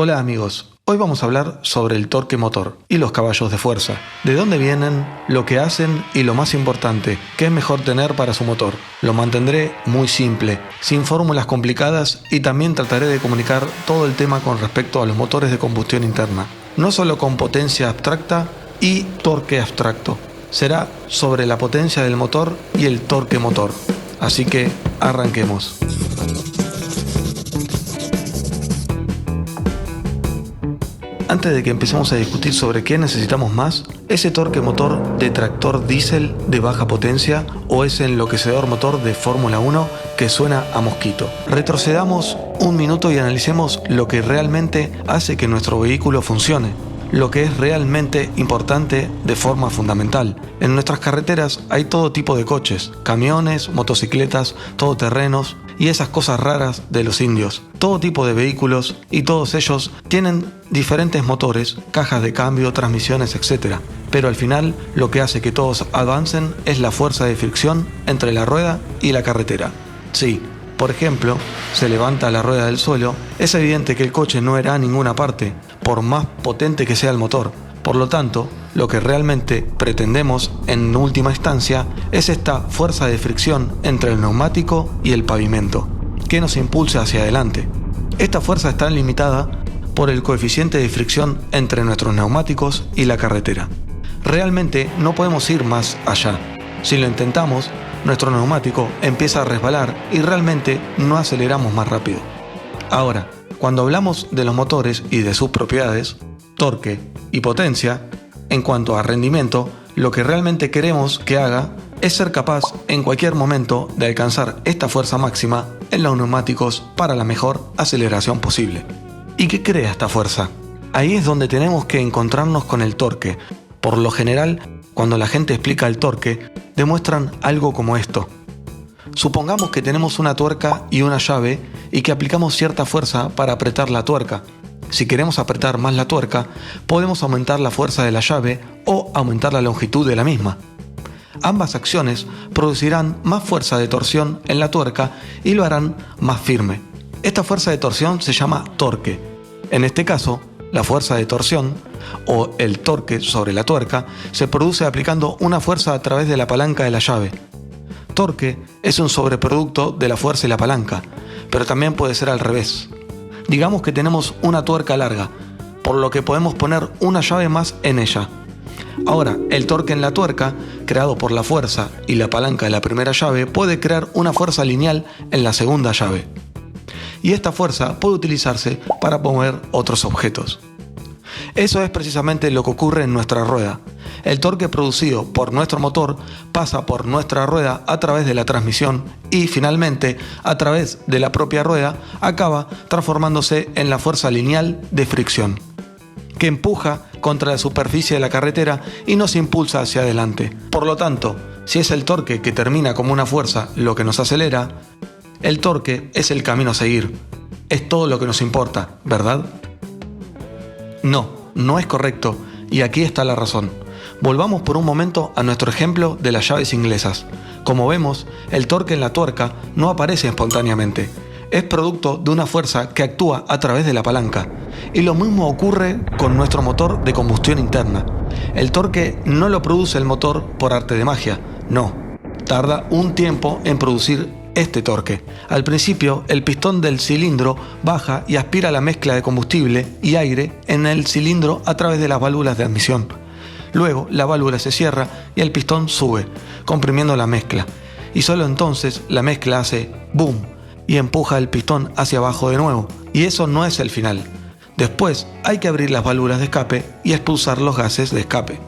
Hola amigos, hoy vamos a hablar sobre el torque motor y los caballos de fuerza, de dónde vienen, lo que hacen y lo más importante, qué es mejor tener para su motor. Lo mantendré muy simple, sin fórmulas complicadas y también trataré de comunicar todo el tema con respecto a los motores de combustión interna, no solo con potencia abstracta y torque abstracto. Será sobre la potencia del motor y el torque motor. Así que arranquemos. Antes de que empecemos a discutir sobre qué necesitamos más, ¿ese torque motor de tractor diésel de baja potencia o ese enloquecedor motor de Fórmula 1 que suena a mosquito? Retrocedamos un minuto y analicemos lo que realmente hace que nuestro vehículo funcione, lo que es realmente importante de forma fundamental. En nuestras carreteras hay todo tipo de coches, camiones, motocicletas, todoterrenos y esas cosas raras de los indios. Todo tipo de vehículos y todos ellos tienen diferentes motores, cajas de cambio, transmisiones, etc. Pero al final lo que hace que todos avancen es la fuerza de fricción entre la rueda y la carretera. Sí, por ejemplo, se levanta la rueda del suelo, es evidente que el coche no irá a ninguna parte, por más potente que sea el motor. Por lo tanto, lo que realmente pretendemos en última instancia es esta fuerza de fricción entre el neumático y el pavimento, que nos impulse hacia adelante. Esta fuerza está limitada por el coeficiente de fricción entre nuestros neumáticos y la carretera. Realmente no podemos ir más allá. Si lo intentamos, nuestro neumático empieza a resbalar y realmente no aceleramos más rápido. Ahora, cuando hablamos de los motores y de sus propiedades, torque y potencia, en cuanto a rendimiento, lo que realmente queremos que haga es ser capaz en cualquier momento de alcanzar esta fuerza máxima en los neumáticos para la mejor aceleración posible. ¿Y qué crea esta fuerza? Ahí es donde tenemos que encontrarnos con el torque. Por lo general, cuando la gente explica el torque, demuestran algo como esto. Supongamos que tenemos una tuerca y una llave y que aplicamos cierta fuerza para apretar la tuerca. Si queremos apretar más la tuerca, podemos aumentar la fuerza de la llave o aumentar la longitud de la misma. Ambas acciones producirán más fuerza de torsión en la tuerca y lo harán más firme. Esta fuerza de torsión se llama torque. En este caso, la fuerza de torsión, o el torque sobre la tuerca, se produce aplicando una fuerza a través de la palanca de la llave. Torque es un sobreproducto de la fuerza y la palanca, pero también puede ser al revés. Digamos que tenemos una tuerca larga, por lo que podemos poner una llave más en ella. Ahora, el torque en la tuerca, creado por la fuerza y la palanca de la primera llave, puede crear una fuerza lineal en la segunda llave. Y esta fuerza puede utilizarse para mover otros objetos. Eso es precisamente lo que ocurre en nuestra rueda. El torque producido por nuestro motor pasa por nuestra rueda a través de la transmisión y finalmente a través de la propia rueda acaba transformándose en la fuerza lineal de fricción, que empuja contra la superficie de la carretera y nos impulsa hacia adelante. Por lo tanto, si es el torque que termina como una fuerza lo que nos acelera, el torque es el camino a seguir. Es todo lo que nos importa, ¿verdad? No es correcto, y aquí está la razón. Volvamos por un momento a nuestro ejemplo de las llaves inglesas. Como vemos, el torque en la tuerca no aparece espontáneamente. Es producto de una fuerza que actúa a través de la palanca. Y lo mismo ocurre con nuestro motor de combustión interna. El torque no lo produce el motor por arte de magia, no. Tarda un tiempo en producir este torque. Al principio, el pistón del cilindro baja y aspira la mezcla de combustible y aire en el cilindro a través de las válvulas de admisión. Luego, la válvula se cierra y el pistón sube, comprimiendo la mezcla. Y solo entonces la mezcla hace boom y empuja el pistón hacia abajo de nuevo. Y eso no es el final. Después, hay que abrir las válvulas de escape y expulsar los gases de escape.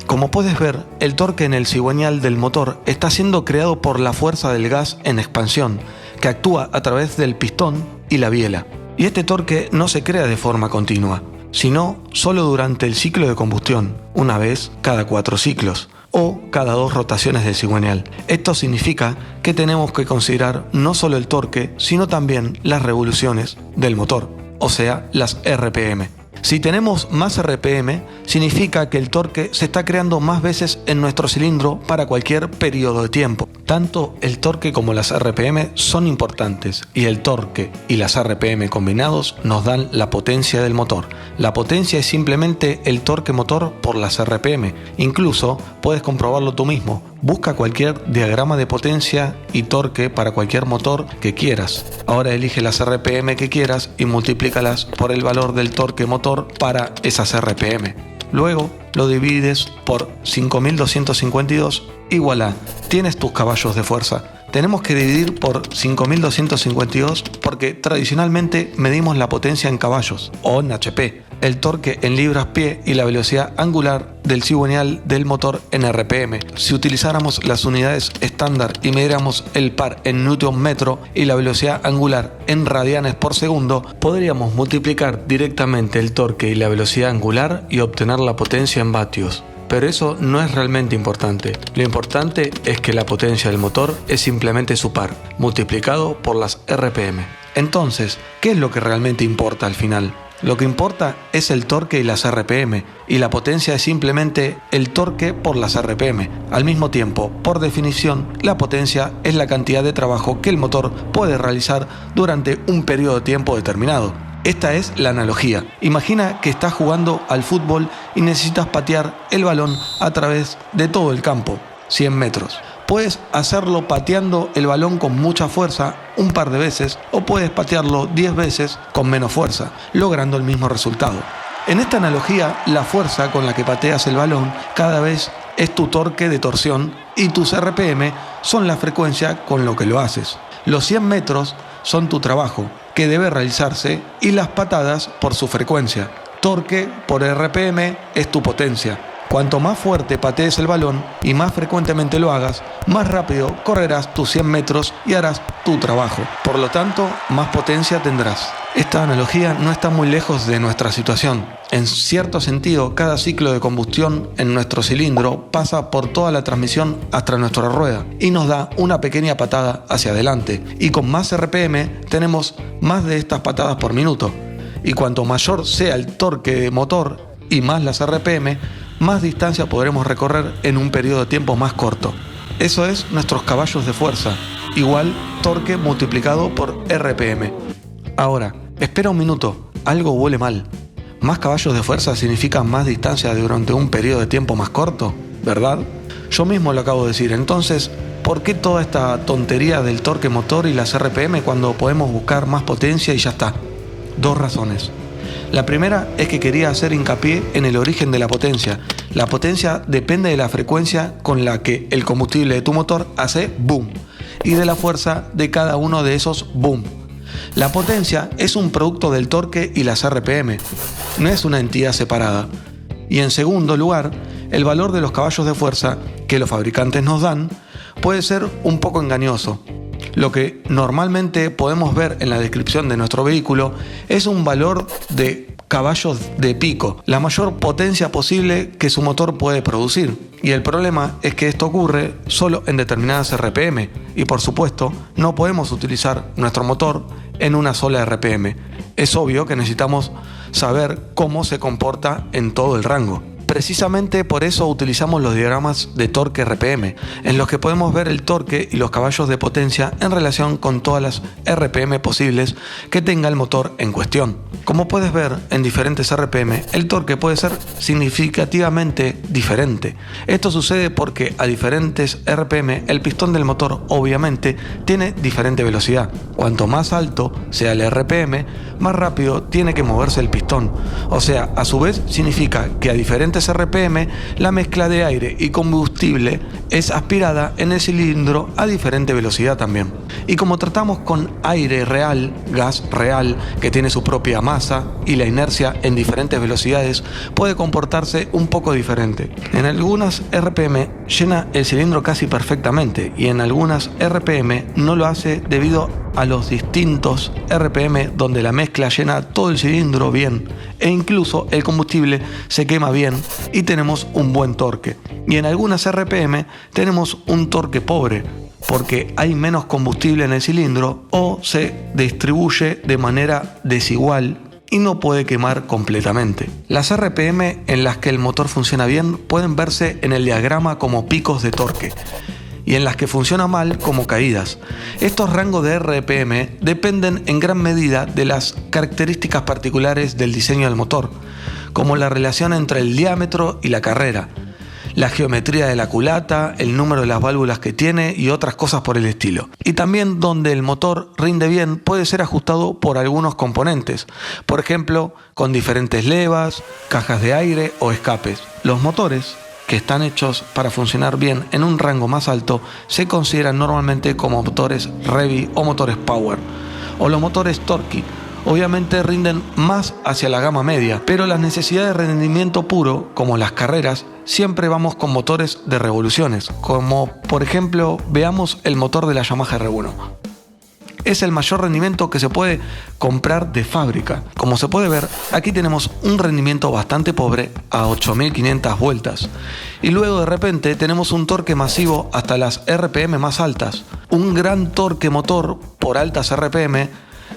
Como puedes ver, el torque en el cigüeñal del motor está siendo creado por la fuerza del gas en expansión, que actúa a través del pistón y la biela. Y este torque no se crea de forma continua, sino solo durante el ciclo de combustión, una vez cada 4 ciclos, o cada 2 rotaciones del cigüeñal. Esto significa que tenemos que considerar no solo el torque, sino también las revoluciones del motor, o sea, las RPM. Si tenemos más RPM, significa que el torque se está creando más veces en nuestro cilindro para cualquier periodo de tiempo. Tanto el torque como las RPM son importantes y el torque y las RPM combinados nos dan la potencia del motor. La potencia es simplemente el torque motor por las RPM. Incluso puedes comprobarlo tú mismo. Busca cualquier diagrama de potencia y torque para cualquier motor que quieras. Ahora elige las RPM que quieras y multiplícalas por el valor del torque motor para esas RPM. Luego lo divides por 5252 y voilà, tienes tus caballos de fuerza. Tenemos que dividir por 5252 porque tradicionalmente medimos la potencia en caballos o en HP, el torque en libras-pie y la velocidad angular del cigüeñal del motor en RPM. Si utilizáramos las unidades estándar y midiéramos el par en newton metro y la velocidad angular en radianes por segundo, podríamos multiplicar directamente el torque y la velocidad angular y obtener la potencia en vatios. Pero eso no es realmente importante. Lo importante es que la potencia del motor es simplemente su par, multiplicado por las RPM. Entonces, ¿qué es lo que realmente importa al final? Lo que importa es el torque y las RPM, y la potencia es simplemente el torque por las RPM. Al mismo tiempo, por definición, la potencia es la cantidad de trabajo que el motor puede realizar durante un periodo de tiempo determinado. Esta es la analogía. Imagina que estás jugando al fútbol y necesitas patear el balón a través de todo el campo, 100 metros. Puedes hacerlo pateando el balón con mucha fuerza un par de veces o puedes patearlo 10 veces con menos fuerza, logrando el mismo resultado. En esta analogía, la fuerza con la que pateas el balón cada vez es tu torque de torsión y tus RPM son la frecuencia con lo que lo haces. Los 100 metros son tu trabajo, que debe realizarse, y las patadas por su frecuencia. Torque por RPM es tu potencia. Cuanto más fuerte patees el balón y más frecuentemente lo hagas, más rápido correrás tus 100 metros y harás tu trabajo. Por lo tanto, más potencia tendrás. Esta analogía no está muy lejos de nuestra situación. En cierto sentido, cada ciclo de combustión en nuestro cilindro pasa por toda la transmisión hasta nuestra rueda y nos da una pequeña patada hacia adelante. Y con más RPM tenemos más de estas patadas por minuto. Y cuanto mayor sea el torque de motor y más las RPM, más distancia podremos recorrer en un periodo de tiempo más corto. Eso es nuestros caballos de fuerza, igual torque multiplicado por RPM. Ahora, espera un minuto, algo huele mal. ¿Más caballos de fuerza significa más distancia durante un periodo de tiempo más corto? ¿Verdad? Yo mismo lo acabo de decir, entonces, ¿por qué toda esta tontería del torque motor y las RPM cuando podemos buscar más potencia y ya está? Dos razones. La primera es que quería hacer hincapié en el origen de la potencia. La potencia depende de la frecuencia con la que el combustible de tu motor hace boom y de la fuerza de cada uno de esos boom. La potencia es un producto del torque y las RPM, no es una entidad separada. Y en segundo lugar, el valor de los caballos de fuerza que los fabricantes nos dan puede ser un poco engañoso. Lo que normalmente podemos ver en la descripción de nuestro vehículo es un valor de caballos de pico, la mayor potencia posible que su motor puede producir. Y el problema es que esto ocurre solo en determinadas RPM y por supuesto no podemos utilizar nuestro motor en una sola RPM. Es obvio que necesitamos saber cómo se comporta en todo el rango. Precisamente por eso utilizamos los diagramas de torque RPM, en los que podemos ver el torque y los caballos de potencia en relación con todas las RPM posibles que tenga el motor en cuestión. Como puedes ver en diferentes RPM, el torque puede ser significativamente diferente. Esto sucede porque a diferentes RPM el pistón del motor obviamente tiene diferente velocidad. Cuanto más alto sea el RPM, más rápido tiene que moverse el pistón. O sea, a su vez significa que a diferentes RPM la mezcla de aire y combustible es aspirada en el cilindro a diferente velocidad también. Y como tratamos con aire real, gas real, que tiene su propia masa y la inercia en diferentes velocidades, puede comportarse un poco diferente. En algunas RPM llena el cilindro casi perfectamente y en algunas RPM no lo hace debido a los distintos RPM donde la mezcla llena todo el cilindro bien e incluso el combustible se quema bien y tenemos un buen torque. Y en algunas RPM tenemos un torque pobre porque hay menos combustible en el cilindro o se distribuye de manera desigual y no puede quemar completamente. Las RPM en las que el motor funciona bien pueden verse en el diagrama como picos de torque. y en las que funciona mal como caídas. Estos rangos de RPM dependen en gran medida de las características particulares del diseño del motor, como la relación entre el diámetro y la carrera, la geometría de la culata, el número de las válvulas que tiene y otras cosas por el estilo. Y también donde el motor rinde bien puede ser ajustado por algunos componentes, por ejemplo, con diferentes levas, cajas de aire o escapes. Los motores que están hechos para funcionar bien en un rango más alto se consideran normalmente como motores Revy o motores Power, o los motores Torque. Obviamente rinden más hacia la gama media, pero las necesidades de rendimiento puro, como las carreras, siempre vamos con motores de revoluciones, como por ejemplo veamos el motor de la Yamaha R1. Es el mayor rendimiento que se puede comprar de fábrica. Como se puede ver, aquí tenemos un rendimiento bastante pobre a 8500 vueltas. Y luego de repente tenemos un torque masivo hasta las RPM más altas. Un gran torque motor por altas RPM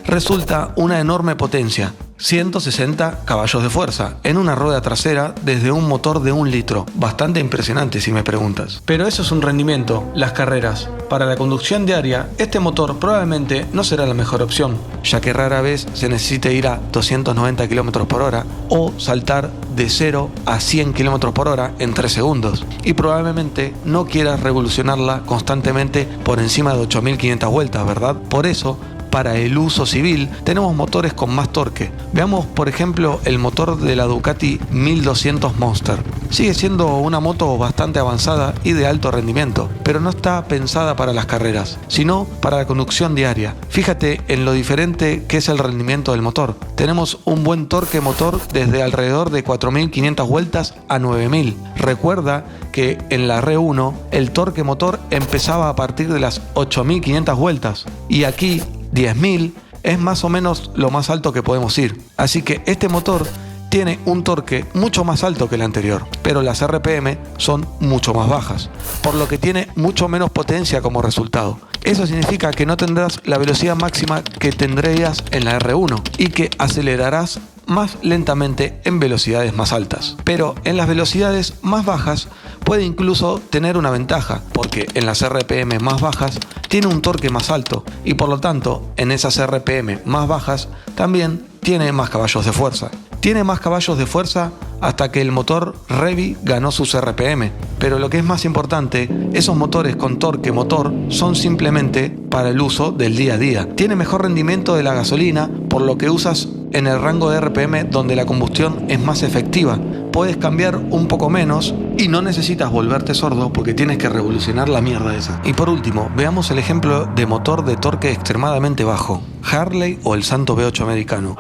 resulta una enorme potencia, 160 caballos de fuerza, en una rueda trasera desde un motor de 1 litro. Bastante impresionante si me preguntas. Pero eso es un rendimiento, las carreras. Para la conducción diaria, este motor probablemente no será la mejor opción, ya que rara vez se necesite ir a 290 km por hora o saltar de 0 a 100 km por hora en 3 segundos. Y probablemente no quieras revolucionarla constantemente por encima de 8500 vueltas, ¿verdad? Por eso, para el uso civil tenemos motores con más torque. Veamos por ejemplo el motor de la Ducati 1200 Monster. Sigue siendo una moto bastante avanzada y de alto rendimiento, pero no está pensada para las carreras, sino para la conducción diaria. Fíjate en lo diferente que es el rendimiento del motor. Tenemos un buen torque motor desde alrededor de 4500 vueltas a 9000. Recuerda que en la R1 el torque motor empezaba a partir de las 8500 vueltas y aquí 10.000 es más o menos lo más alto que podemos ir. Así que este motor tiene un torque mucho más alto que el anterior, pero las RPM son mucho más bajas, por lo que tiene mucho menos potencia como resultado. Eso significa que no tendrás la velocidad máxima que tendrías en la R1 y que acelerarás más lentamente en velocidades más altas. Pero en las velocidades más bajas puede incluso tener una ventaja, porque en las RPM más bajas tiene un torque más alto y por lo tanto en esas RPM más bajas también tiene más caballos de fuerza. Tiene más caballos de fuerza hasta que el motor Revy ganó sus RPM. Pero lo que es más importante, esos motores con torque motor son simplemente para el uso del día a día. Tiene mejor rendimiento de la gasolina, por lo que usas en el rango de RPM donde la combustión es más efectiva. Puedes cambiar un poco menos y no necesitas volverte sordo porque tienes que revolucionar la mierda esa. Y por último, veamos el ejemplo de motor de torque extremadamente bajo, Harley o el Santo V8 americano.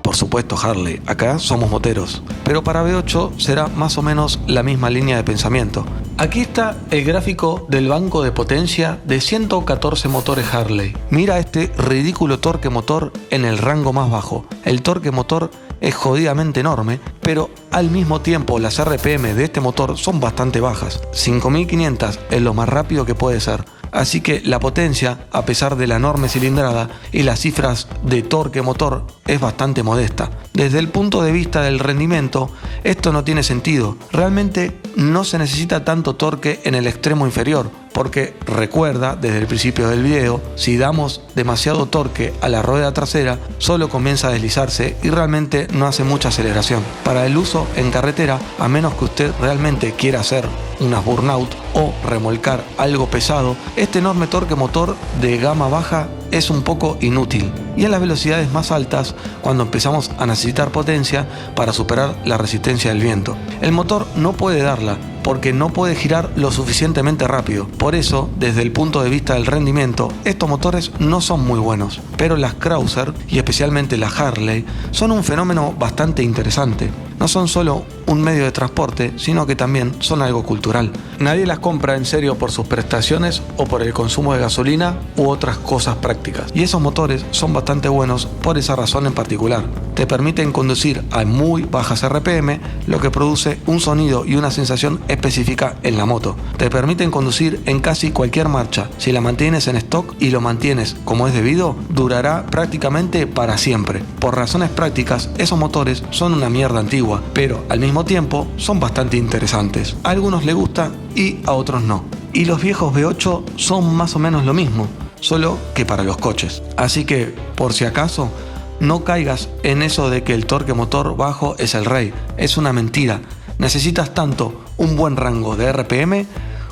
Por supuesto Harley, acá somos moteros, pero para V8 será más o menos la misma línea de pensamiento. Aquí está el gráfico del banco de potencia de 114 motores Harley. Mira este ridículo torque motor en el rango más bajo. El torque motor es jodidamente enorme, pero al mismo tiempo las RPM de este motor son bastante bajas. 5500 es lo más rápido que puede ser. Así que la potencia, a pesar de la enorme cilindrada y las cifras de torque motor, es bastante modesta. Desde el punto de vista del rendimiento, esto no tiene sentido. Realmente no se necesita tanto torque en el extremo inferior, porque recuerda desde el principio del video, si damos demasiado torque a la rueda trasera, solo comienza a deslizarse y realmente no hace mucha aceleración. Para el uso en carretera, a menos que usted realmente quiera hacer unas burnout o remolcar algo pesado, este enorme torque motor de gama baja es un poco inútil. Y en las velocidades más altas, cuando empezamos a necesitar potencia para superar la resistencia del viento, el motor no puede darla porque no puede girar lo suficientemente rápido. Por eso, desde el punto de vista del rendimiento, estos motores no son muy buenos. Pero las Cruiser, y especialmente las Harley, son un fenómeno bastante interesante. No son solo un medio de transporte, sino que también son algo cultural. Nadie las compra en serio por sus prestaciones o por el consumo de gasolina u otras cosas prácticas. Y esos motores son bastante buenos por esa razón en particular. Te permiten conducir a muy bajas RPM, lo que produce un sonido y una sensación específica en la moto. Te permiten conducir en casi cualquier marcha. Si la mantienes en stock y lo mantienes como es debido, durará prácticamente para siempre. Por razones prácticas, esos motores son una mierda antigua. antigua, pero al mismo tiempo son bastante interesantes. A algunos les gusta y a otros no. Y los viejos V8 son más o menos lo mismo, solo que para los coches. Así que, por si acaso, no caigas en eso de que el torque motor bajo es el rey. Es una mentira. Necesitas tanto un buen rango de RPM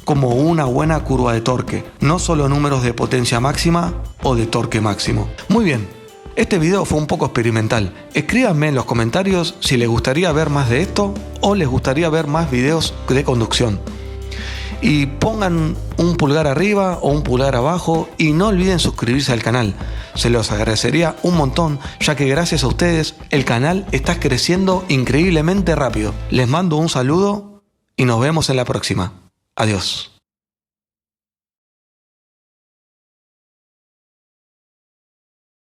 como una buena curva de torque, no solo números de potencia máxima o de torque máximo. Muy bien, este video fue un poco experimental. Escríbanme en los comentarios si les gustaría ver más de esto o les gustaría ver más videos de conducción. Y pongan un pulgar arriba o un pulgar abajo y no olviden suscribirse al canal. Se los agradecería un montón, ya que gracias a ustedes el canal está creciendo increíblemente rápido. Les mando un saludo y nos vemos en la próxima. Adiós.